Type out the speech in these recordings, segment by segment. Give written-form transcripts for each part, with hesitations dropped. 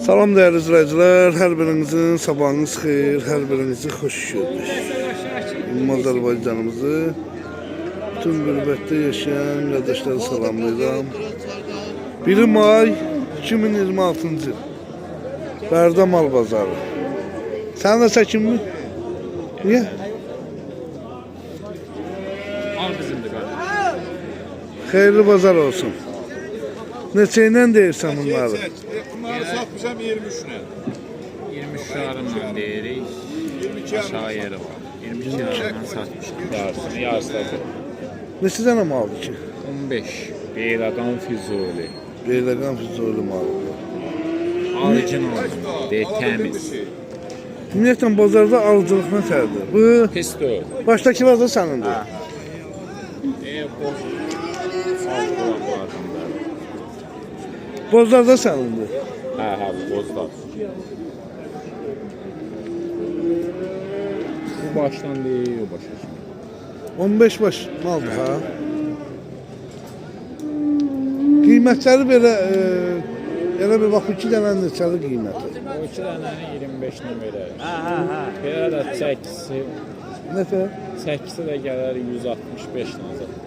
Salam değerli izleyiciler, her birinizin sabahınız xeyir, her birinizi hoş gördük. Azərbaycanımızı, tüm qürbətdə yaşayan qardaşları salamlayıram. 1 may 2026-cı il, Bərdə mal bazarı. Sən də çəkin mi? Niyə? Al bizimdir qardaş. Xeyirli bazar olsun. Neçə ilə deyirsən bunları? Bunları satmışam 23'üne. 23 yarımdan deyirik. Aşağı yeri var. 22 yarımdan satmışam. Yarısı da bu. Neçə dənə maldır ki? 15. Beyladan Füzuli. Beyləqan Füzuli malı. Orijinal. Təmiz. Ümumiyyətlə bazarda alıcılıq nətərdir? Bu Pis deyil. başdakı bazar sənindir. Boz. Sağ olan bu adamlar. Bozlarda sənindir. Hə, bozlar. Bu başdan deyil, o başa. 15 baş maldır ha. Qiymətləri belə elə bir bax 2 dənə neçəli qiyməti. O 2 dənəni 25-nə verərik. Belə də çəkisi, Nətər? çəkisi də gələr 165-nə zaten.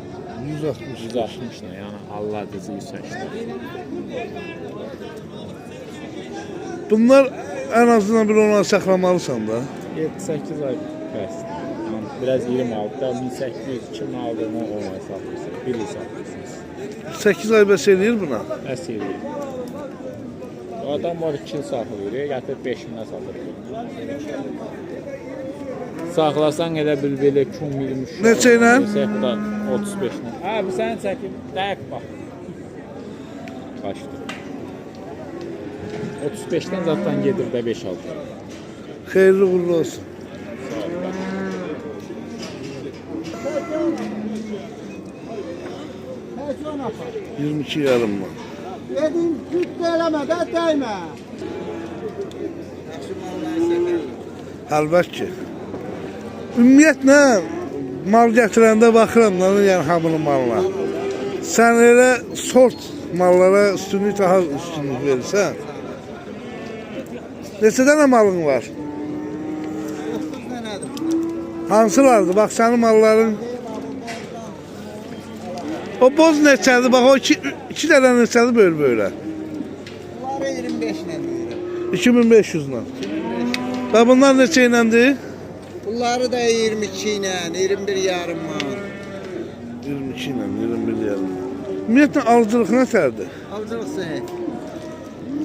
160. 160'la yani Allah dizi 180. Bunlar ən azından bir onları saxlamalısan da. 7-8 ay bəs. Yani biraz 20 aldı, 1800 kimi aldığını olmaya saxlayırsınız. Bir il saxlayırsınız. 8 ay bəs eləyir buna. Nəsə eləyir. O adam var 2 il saxlayır, gətirib 5.000-ə satır. Saxlasan elə bil belə kum milmiş. Neçə ilə? Bu da 35-lə. Ha, bu sənin çəkin. Dəqiq bax. Qaçdı. 35-dən zaten gedir də 5-6. Xeyirli uğurlu olsun. Sağ ol. 22 yarım var. Dedim küt eleme de değme. Əlbət ki. Ümumiyyətlə mal gətirəndə baxıram da, yəni hamının malına. Sən elə sort mallara üstünlük daha üstünlük verirsən. Neçə dənə malın var? 30 denedim. Hansılardır? Bax sənin malların. O boz neçədir? Bax o iki dənə neçədir böyle. Bunları 25 ile diyorum. 2500 ilə. Və bunlar neçə iləndir? Bunları da 22 ile, 21 yarım var. 22 ilə, 21 yarım. Ümumiyyətlə alıcılıq nətərdir? Alıcılık sen.